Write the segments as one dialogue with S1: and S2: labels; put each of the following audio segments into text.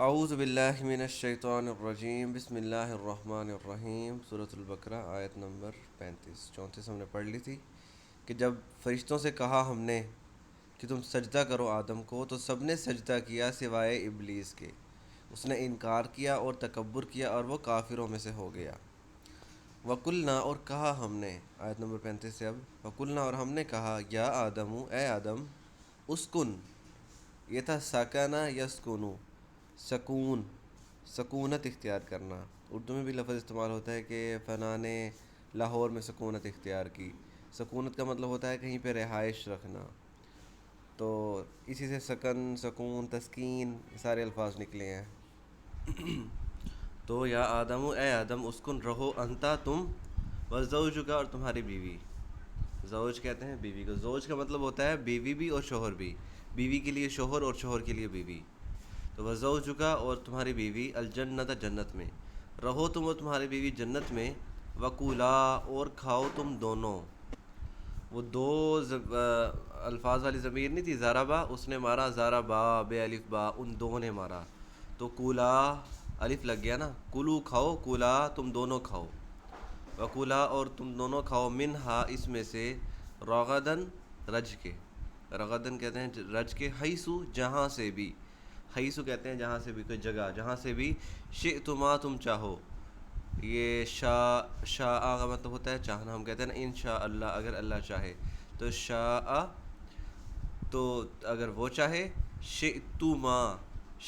S1: اعوذ باللہ من الشیطان الرجیم، بسم اللہ الرحمن الرحیم۔ سورۃ البقرہ آیت نمبر 34 ہم نے پڑھ لی تھی کہ جب فرشتوں سے کہا ہم نے کہ تم سجدہ کرو آدم کو، تو سب نے سجدہ کیا سوائے ابلیس کے۔ اس نے انکار کیا اور تکبر کیا اور وہ کافروں میں سے ہو گیا۔ وَقُلْنَا، اور کہا ہم نے، آیت نمبر 35 سے اب، وَقُلْنَا، اور ہم نے کہا، یا آدم، اے آدم، اسکن، یہ تھا سکانہ یسکنو، سکون، سکونت اختیار کرنا۔ اردو میں بھی لفظ استعمال ہوتا ہے کہ فلاں نے لاہور میں سکونت اختیار کی۔ سکونت کا مطلب ہوتا ہے کہیں پہ رہائش رکھنا، تو اسی سے سکن، سکون، تسکین، یہ سارے الفاظ نکلے ہیں۔ تو یا آدم، اے آدم، اسکن، رہو، انتا، تم، وزوجک، اور تمہاری بیوی۔ زوج کہتے ہیں بیوی کو۔ زوج کا مطلب ہوتا ہے بیوی بھی اور شوہر بھی، بیوی کے لیے شوہر اور شوہر کے لیے بیوی۔ تو وزوجک، اور تمہاری بیوی، الجنت، جنت میں رہو تم اور تمہاری بیوی جنت میں، وکولا، اور کھاؤ تم دونوں۔ وہ دو الفاظ والی ضمیر نہیں تھی، ضربا، اس نے مارا، ضربا، بے الف با، ان دو نے مارا، تو کولا الف لگ گیا نا، کلو کھاؤ، کولا تم دونوں کھاؤ، وکولا، اور تم دونوں کھاؤ، منہا، اس میں سے، رغدن، رج کے، رغدن کہتے ہیں رج کے، حیثو، جہاں سے بھی، حیثو کہتے ہیں جہاں سے بھی، کوئی جگہ، جہاں سے بھی، شئتما، تم چاہو۔ یہ شاء کا مطلب ہوتا ہے چاہنا، ہم کہتے ہیں نا انشاء اللہ، اگر اللہ چاہے، تو شاء، تو اگر وہ چاہے، شئتما،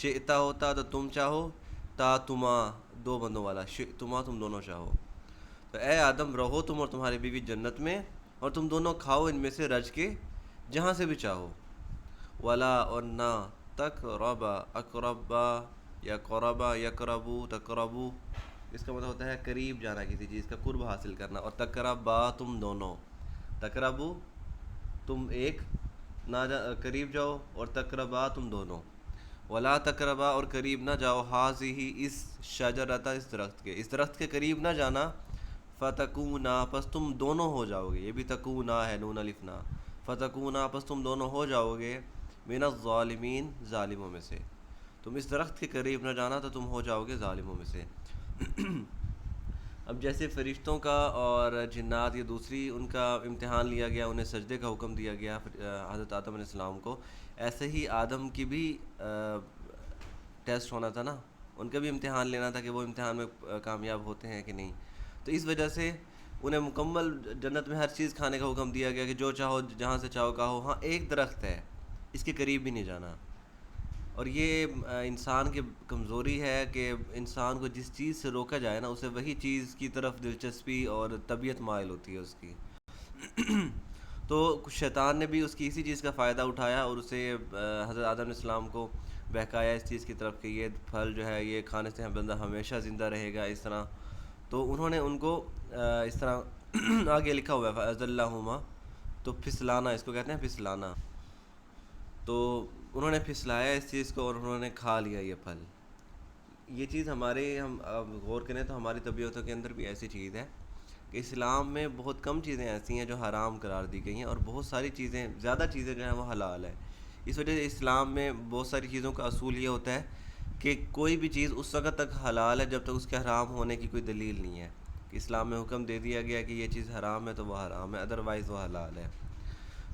S1: شئتا ہوتا تو تم چاہو، تا تما، دو بندوں والا، شئتما، تم دونوں چاہو۔ تو اے آدم، رہو تم اور تمہاری بیوی جنت میں، اور تم دونوں کھاؤ ان میں سے رج کے، جہاں سے بھی چاہو، ولا، اور نہ، تقربا، اقربا، یا قربا، یقربو، تقربو، اس کا مطلب ہوتا ہے قریب جانا، کسی چیز کا قرب حاصل کرنا، اور تقربا، تم دونوں، تقربو، تم ایک، نہ قریب جاؤ، اور تقربا، تم دونوں، ولا تقربا، اور قریب نہ جاؤ، ہی اس شجرتا، اس درخت کے، اس درخت کے قریب نہ جانا، فتکونا، پس تم دونوں ہو جاؤ گے، یہ بھی تکونا ہے، نون الف نا، فتکونا، پس تم دونوں ہو جاؤ گے، من الظالمین، ظالموں میں سے۔ تم اس درخت کے قریب نہ جانا تو تم ہو جاؤ گے ظالموں میں سے۔ اب جیسے فرشتوں کا اور جنات، یہ دوسری ان کا امتحان لیا گیا، انہیں سجدے کا حکم دیا گیا حضرت آدم علیہ السلام کو، ایسے ہی آدم کی بھی ٹیسٹ ہونا تھا نا، ان کا بھی امتحان لینا تھا کہ وہ امتحان میں کامیاب ہوتے ہیں کہ نہیں۔ تو اس وجہ سے انہیں مکمل جنت میں ہر چیز کھانے کا حکم دیا گیا کہ جو چاہو، جہاں سے چاہو کھاؤ، ہاں ایک درخت ہے، اس کے قریب بھی نہیں جانا۔ اور یہ انسان کی کمزوری ہے کہ انسان کو جس چیز سے روکا جائے نا، اسے وہی چیز کی طرف دلچسپی اور طبیعت مائل ہوتی ہے اس کی۔ تو شیطان نے بھی اس کی اسی چیز کا فائدہ اٹھایا اور اسے حضرت آدم علیہ السلام کو بہکایا اس چیز کی طرف کہ یہ پھل جو ہے یہ کھانے سے بندہ ہمیشہ زندہ رہے گا، اس طرح۔ تو انہوں نے ان کو اس طرح آگے لکھا ہوا ہے فَأَزَلَّهُمَا، تو پھسلانا، اس کو کہتے ہیں پھسلانا۔ تو انہوں نے پھسلایا اس چیز کو اور انہوں نے کھا لیا یہ پھل۔ یہ چیز ہم غور کریں تو ہماری طبیعتوں کے اندر بھی ایسی چیز ہے کہ اسلام میں بہت کم چیزیں ایسی ہیں جو حرام قرار دی گئی ہیں، اور بہت ساری چیزیں، زیادہ چیزیں جو ہیں وہ حلال ہیں۔ اس وجہ سے اسلام میں بہت ساری چیزوں کا اصول یہ ہوتا ہے کہ کوئی بھی چیز اس وقت تک حلال ہے جب تک اس کے حرام ہونے کی کوئی دلیل نہیں ہے، کہ اسلام میں حکم دے دیا گیا کہ یہ چیز حرام ہے تو وہ حرام ہے، ادروائز وہ حلال ہے۔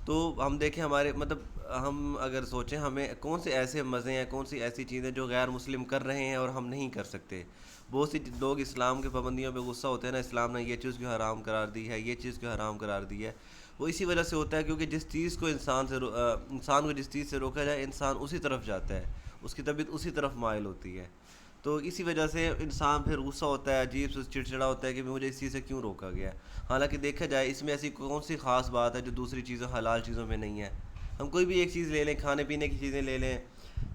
S1: تو ہم دیکھیں ہمارے مطلب، ہم اگر سوچیں ہمیں کون سے ایسے مزے ہیں، کون سی ایسی چیزیں جو غیر مسلم کر رہے ہیں اور ہم نہیں کر سکتے۔ بہت سی لوگ اسلام کے پابندیوں پہ غصہ ہوتے ہیں نا، اسلام نے یہ چیز کیوں حرام قرار دی ہے، یہ چیز کیوں حرام قرار دی ہے، وہ اسی وجہ سے ہوتا ہے کیونکہ جس چیز کو انسان کو جس چیز سے روکا جائے، انسان اسی طرف جاتا ہے، اس کی طبیعت اسی طرف مائل ہوتی ہے۔ تو اسی وجہ سے انسان پھر غصہ ہوتا ہے، عجیب سے چڑچڑا ہوتا ہے کہ مجھے اس چیز سے کیوں روکا گیا۔ حالانکہ دیکھا جائے اس میں ایسی کون سی خاص بات ہے جو دوسری چیزوں، حلال چیزوں میں نہیں ہے۔ ہم کوئی بھی ایک چیز لے لیں، کھانے پینے کی چیزیں لے لیں،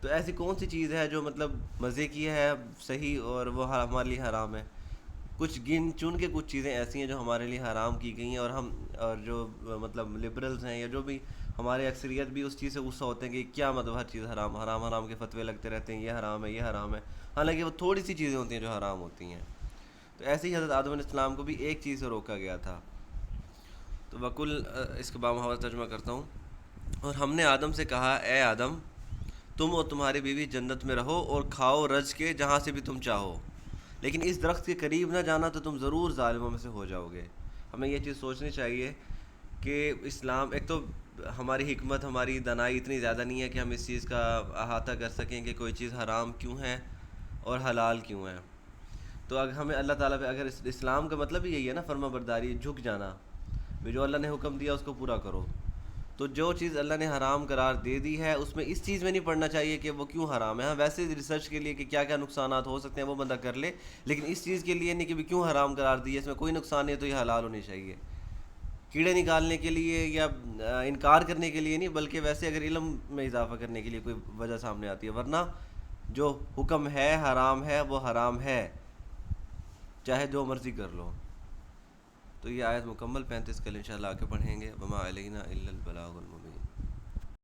S1: تو ایسی کون سی چیز ہے جو مطلب مزے کی ہے صحیح اور وہ ہمارے لیے حرام ہے؟ کچھ گن چن کے کچھ چیزیں ایسی ہیں جو ہمارے لیے حرام کی گئی ہیں، اور جو مطلب لبرلز ہیں یا جو بھی ہمارے اکثریت بھی اس چیز سے غصہ ہوتے ہیں کہ کیا مطلب ہر چیز حرام حرام حرام کے فتوے لگتے رہتے ہیں، یہ حرام ہے یہ حرام ہے، حالانکہ وہ تھوڑی سی چیزیں ہوتی ہیں جو حرام ہوتی ہیں۔ تو ایسے ہی حضرت آدم علیہ السلام کو بھی ایک چیز سے روکا گیا تھا۔ تو وکل، اس کے بامحاورہ ترجمہ کرتا ہوں، اور ہم نے آدم سے کہا، اے آدم، تم اور تمہاری بیوی جنت میں رہو اور کھاؤ رزق کے جہاں سے بھی تم چاہو، لیکن اس درخت کے قریب نہ جانا تو تم ضرور ظالموں میں سے ہو جاؤ گے۔ ہمیں یہ چیز سوچنی چاہیے کہ اسلام ایک تو ہماری حکمت، ہماری دانائی اتنی زیادہ نہیں ہے کہ ہم اس چیز کا احاطہ کر سکیں کہ کوئی چیز حرام کیوں ہے اور حلال کیوں ہے۔ تو اگر ہمیں اللہ تعالیٰ پہ، اگر اسلام کا مطلب ہی یہی ہے نا، فرما برداری، جھک جانا، جو اللہ نے حکم دیا اس کو پورا کرو۔ تو جو چیز اللہ نے حرام قرار دے دی ہے اس میں اس چیز میں نہیں پڑھنا چاہیے کہ وہ کیوں حرام ہے۔ ہاں ویسے ریسرچ کے لیے کہ کیا کیا نقصانات ہو سکتے ہیں وہ بندہ کر لے، لیکن اس چیز کے لیے نہیں کہ بھی کیوں حرام قرار دی ہے، اس میں کوئی نقصان نہیں ہے تو یہ حلال ہونی چاہیے۔ کیڑے نکالنے کے لیے یا انکار کرنے کے لیے نہیں، بلکہ ویسے اگر علم میں اضافہ کرنے کے لیے کوئی وجہ سامنے آتی ہے، ورنہ جو حکم ہے حرام ہے وہ حرام ہے، چاہے جو مرضی کر لو۔ تو یہ آیت مکمل 35 کل انشاءاللہ آ کے پڑھیں گے۔ وما علینا الا البلاغ المبین۔